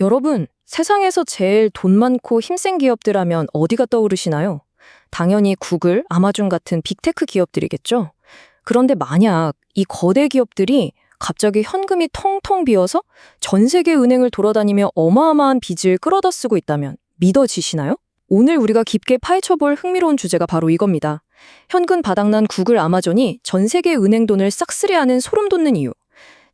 여러분, 세상에서 제일 돈 많고 힘센 기업들 하면 어디가 떠오르시나요? 당연히 구글, 아마존 같은 빅테크 기업들이겠죠? 그런데 만약 이 거대 기업들이 갑자기 현금이 텅텅 비어서 전 세계 은행을 돌아다니며 어마어마한 빚을 끌어다 쓰고 있다면 믿어지시나요? 오늘 우리가 깊게 파헤쳐볼 흥미로운 주제가 바로 이겁니다. 현금 바닥난 구글, 아마존이 전 세계 은행 돈을 싹쓸이하는 소름 돋는 이유.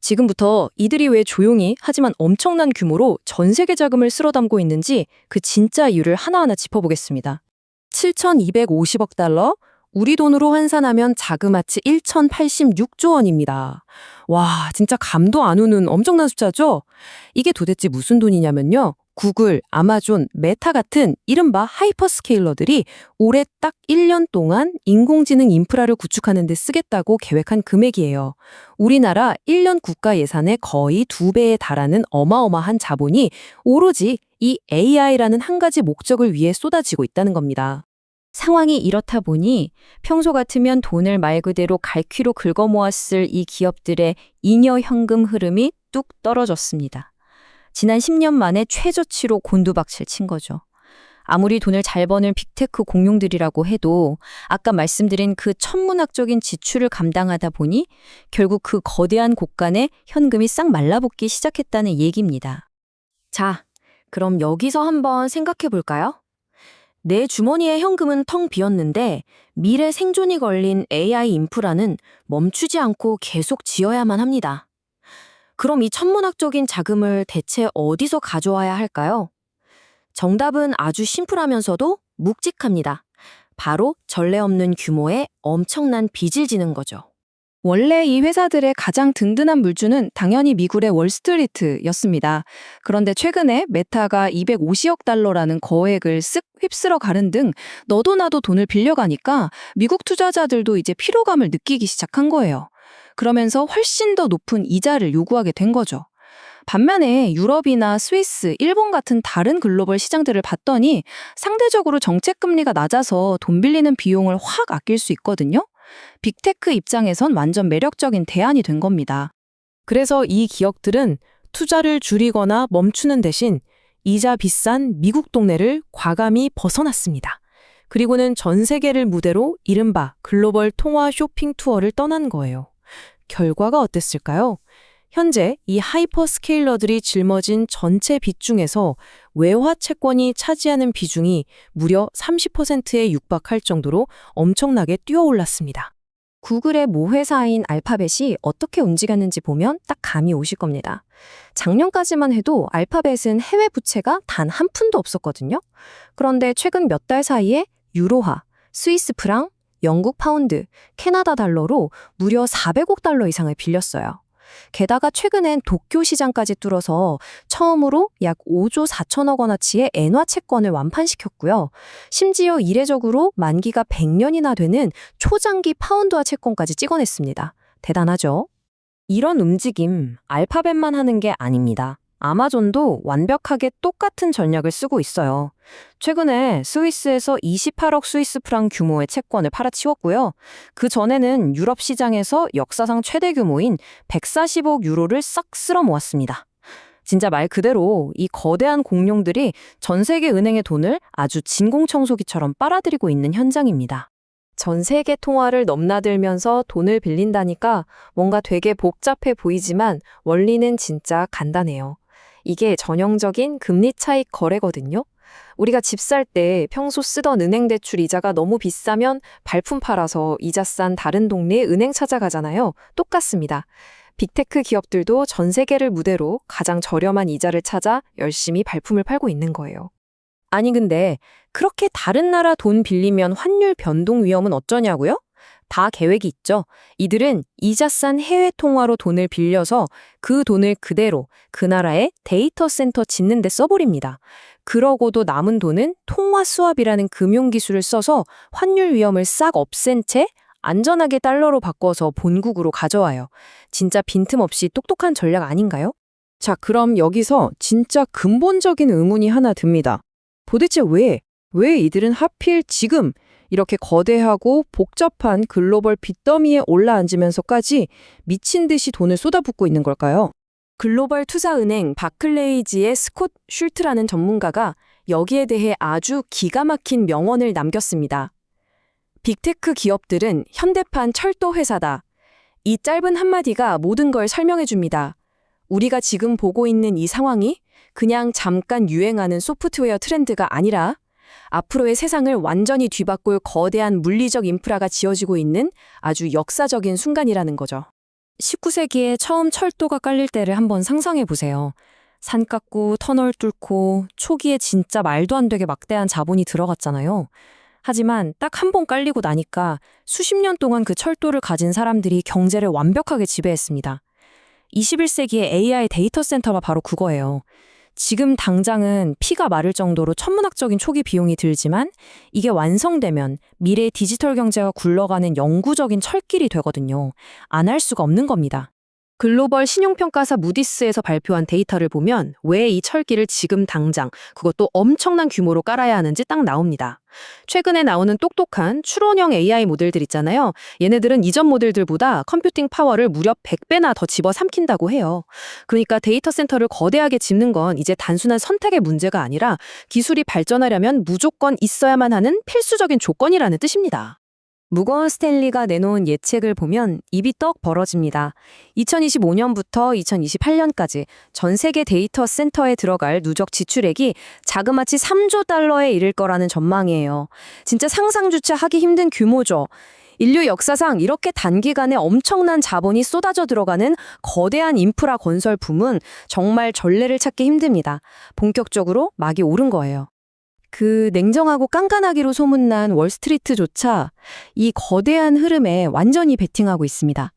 지금부터 이들이 왜 조용히 하지만 엄청난 규모로 전 세계 자금을 쓸어 담고 있는지 그 진짜 이유를 하나하나 짚어보겠습니다. 7,250억 달러? 우리 돈으로 환산하면 자그마치 1,086조 원입니다. 와, 진짜 감도 안 오는 엄청난 숫자죠? 이게 도대체 무슨 돈이냐면요. 구글, 아마존, 메타 같은 이른바 하이퍼스케일러들이 올해 딱 1년 동안 인공지능 인프라를 구축하는 데 쓰겠다고 계획한 금액이에요. 우리나라 1년 국가 예산의 거의 2배에 달하는 어마어마한 자본이 오로지 이 AI라는 한 가지 목적을 위해 쏟아지고 있다는 겁니다. 상황이 이렇다 보니 평소 같으면 돈을 말 그대로 갈퀴로 긁어모았을 이 기업들의 잉여 현금 흐름이 뚝 떨어졌습니다. 지난 10년 만에 최저치로 곤두박질 친 거죠. 아무리 돈을 잘 버는 빅테크 공룡들이라고 해도 아까 말씀드린 그 천문학적인 지출을 감당하다 보니 결국 그 거대한 곳간에 현금이 싹 말라붙기 시작했다는 얘기입니다. 자, 그럼 여기서 한번 생각해 볼까요? 내 주머니의 현금은 텅 비었는데 미래 생존이 걸린 AI 인프라는 멈추지 않고 계속 지어야만 합니다. 그럼 이 천문학적인 자금을 대체 어디서 가져와야 할까요? 정답은 아주 심플하면서도 묵직합니다. 바로 전례 없는 규모의 엄청난 빚을 지는 거죠. 원래 이 회사들의 가장 든든한 물주는 당연히 미국의 월스트리트였습니다. 그런데 최근에 메타가 250억 달러라는 거액을 쓱 휩쓸어 가는 등 너도 나도 돈을 빌려가니까 미국 투자자들도 이제 피로감을 느끼기 시작한 거예요. 그러면서 훨씬 더 높은 이자를 요구하게 된 거죠. 반면에 유럽이나 스위스, 일본 같은 다른 글로벌 시장들을 봤더니 상대적으로 정책금리가 낮아서 돈 빌리는 비용을 확 아낄 수 있거든요. 빅테크 입장에선 완전 매력적인 대안이 된 겁니다. 그래서 이 기업들은 투자를 줄이거나 멈추는 대신 이자 비싼 미국 동네를 과감히 벗어났습니다. 그리고는 전 세계를 무대로 이른바 글로벌 통화 쇼핑 투어를 떠난 거예요. 결과가 어땠을까요? 현재 이 하이퍼스케일러들이 짊어진 전체 빚 중에서 외화 채권이 차지하는 비중이 무려 30%에 육박할 정도로 엄청나게 뛰어올랐습니다. 구글의 모회사인 알파벳이 어떻게 움직였는지 보면 딱 감이 오실 겁니다. 작년까지만 해도 알파벳은 해외 부채가 단 한 푼도 없었거든요. 그런데 최근 몇 달 사이에 유로화, 스위스 프랑, 영국 파운드, 캐나다 달러로 무려 400억 달러 이상을 빌렸어요. 게다가 최근엔 도쿄 시장까지 뚫어서 처음으로 약 5조 4천억 원어치의 엔화 채권을 완판시켰고요. 심지어 이례적으로 만기가 100년이나 되는 초장기 파운드화 채권까지 찍어냈습니다. 대단하죠? 이런 움직임, 알파벳만 하는 게 아닙니다. 아마존도 완벽하게 똑같은 전략을 쓰고 있어요. 최근에 스위스에서 28억 스위스 프랑 규모의 채권을 팔아치웠고요. 그 전에는 유럽 시장에서 역사상 최대 규모인 140억 유로를 싹 쓸어 모았습니다. 진짜 말 그대로 이 거대한 공룡들이 전 세계 은행의 돈을 아주 진공청소기처럼 빨아들이고 있는 현장입니다. 전 세계 통화를 넘나들면서 돈을 빌린다니까 뭔가 되게 복잡해 보이지만 원리는 진짜 간단해요. 이게 전형적인 금리 차익 거래거든요. 우리가 집 살 때 평소 쓰던 은행 대출 이자가 너무 비싸면 발품 팔아서 이자 싼 다른 동네에 은행 찾아가잖아요. 똑같습니다. 빅테크 기업들도 전 세계를 무대로 가장 저렴한 이자를 찾아 열심히 발품을 팔고 있는 거예요. 아니 근데 그렇게 다른 나라 돈 빌리면 환율 변동 위험은 어쩌냐고요? 다 계획이 있죠. 이들은 이자 싼 해외 통화로 돈을 빌려서 그 돈을 그대로 그 나라의 데이터 센터 짓는 데 써버립니다. 그러고도 남은 돈은 통화 스왑이라는 금융기술을 써서 환율 위험을 싹 없앤 채 안전하게 달러로 바꿔서 본국으로 가져와요. 진짜 빈틈없이 똑똑한 전략 아닌가요? 자, 그럼 여기서 진짜 근본적인 의문이 하나 듭니다. 도대체 왜 이들은 하필 지금 이렇게 거대하고 복잡한 글로벌 빚더미에 올라앉으면서까지 미친 듯이 돈을 쏟아붓고 있는 걸까요? 글로벌 투자은행 바클레이지의 스콧 슐트라는 전문가가 여기에 대해 아주 기가 막힌 명언을 남겼습니다. 빅테크 기업들은 현대판 철도 회사다. 이 짧은 한마디가 모든 걸 설명해 줍니다. 우리가 지금 보고 있는 이 상황이 그냥 잠깐 유행하는 소프트웨어 트렌드가 아니라 앞으로의 세상을 완전히 뒤바꿀 거대한 물리적 인프라가 지어지고 있는 아주 역사적인 순간이라는 거죠. 19세기에 처음 철도가 깔릴 때를 한번 상상해 보세요. 산 깎고 터널 뚫고 초기에 진짜 말도 안 되게 막대한 자본이 들어갔잖아요. 하지만 딱 한 번 깔리고 나니까 수십 년 동안 그 철도를 가진 사람들이 경제를 완벽하게 지배했습니다. 21세기의 AI 데이터 센터가 바로 그거예요. 지금 당장은 피가 마를 정도로 천문학적인 초기 비용이 들지만 이게 완성되면 미래 디지털 경제가 굴러가는 영구적인 철길이 되거든요. 안 할 수가 없는 겁니다. 글로벌 신용평가사 무디스에서 발표한 데이터를 보면 왜 이 철길을 지금 당장, 그것도 엄청난 규모로 깔아야 하는지 딱 나옵니다. 최근에 나오는 똑똑한 추론형 AI 모델들 있잖아요. 얘네들은 이전 모델들보다 컴퓨팅 파워를 무려 100배나 더 집어삼킨다고 해요. 그러니까 데이터 센터를 거대하게 짓는 건 이제 단순한 선택의 문제가 아니라 기술이 발전하려면 무조건 있어야만 하는 필수적인 조건이라는 뜻입니다. 무건 스탠리가 내놓은 예측을 보면 입이 떡 벌어집니다. 2025년부터 2028년까지 전 세계 데이터 센터에 들어갈 누적 지출액이 자그마치 3조 달러에 이를 거라는 전망이에요. 진짜 상상조차 하기 힘든 규모죠. 인류 역사상 이렇게 단기간에 엄청난 자본이 쏟아져 들어가는 거대한 인프라 건설 붐은 정말 전례를 찾기 힘듭니다. 본격적으로 막이 오른 거예요. 그 냉정하고 깐깐하기로 소문난 월스트리트조차 이 거대한 흐름에 완전히 베팅하고 있습니다.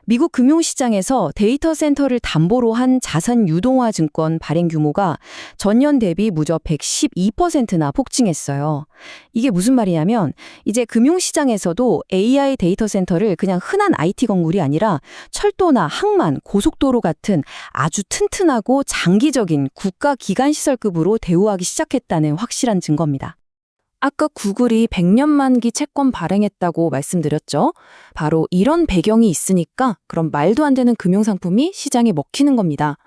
미국 금융시장에서 데이터 센터를 담보로 한 자산 유동화 증권 발행 규모가 전년 대비 무려 112%나 폭증했어요. 이게 무슨 말이냐면 이제 금융시장에서도 AI 데이터 센터를 그냥 흔한 IT 건물이 아니라 철도나 항만, 고속도로 같은 아주 튼튼하고 장기적인 국가 기관 시설급으로 대우하기 시작했다는 확실한 증거입니다. 아까 구글이 100년 만기 채권 발행했다고 말씀드렸죠? 바로 이런 배경이 있으니까 그런 말도 안 되는 금융상품이 시장에 먹히는 겁니다.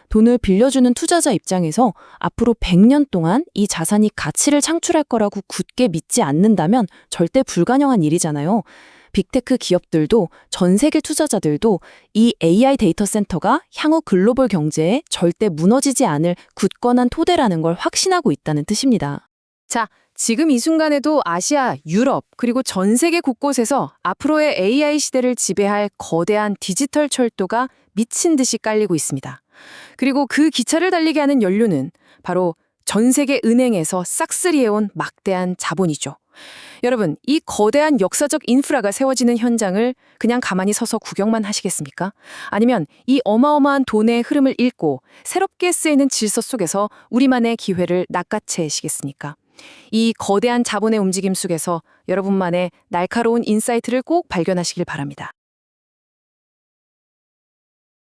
돈을 빌려주는 투자자 입장에서 앞으로 100년 동안 이 자산이 가치를 창출할 거라고 굳게 믿지 않는다면 절대 불가능한 일이잖아요. 빅테크 기업들도 전 세계 투자자들도 이 AI 데이터 센터가 향후 글로벌 경제에 절대 무너지지 않을 굳건한 토대라는 걸 확신하고 있다는 뜻입니다. 자, 지금 이 순간에도 아시아, 유럽, 그리고 전 세계 곳곳에서 앞으로의 AI 시대를 지배할 거대한 디지털 철도가 미친 듯이 깔리고 있습니다. 그리고 그 기차를 달리게 하는 연료는 바로 전 세계 은행에서 싹쓸이해온 막대한 자본이죠. 여러분, 이 거대한 역사적 인프라가 세워지는 현장을 그냥 가만히 서서 구경만 하시겠습니까? 아니면 이 어마어마한 돈의 흐름을 읽고 새롭게 쓰이는 질서 속에서 우리만의 기회를 낚아채시겠습니까? 이 거대한 자본의 움직임 속에서 여러분만의 날카로운 인사이트를 꼭 발견하시길 바랍니다.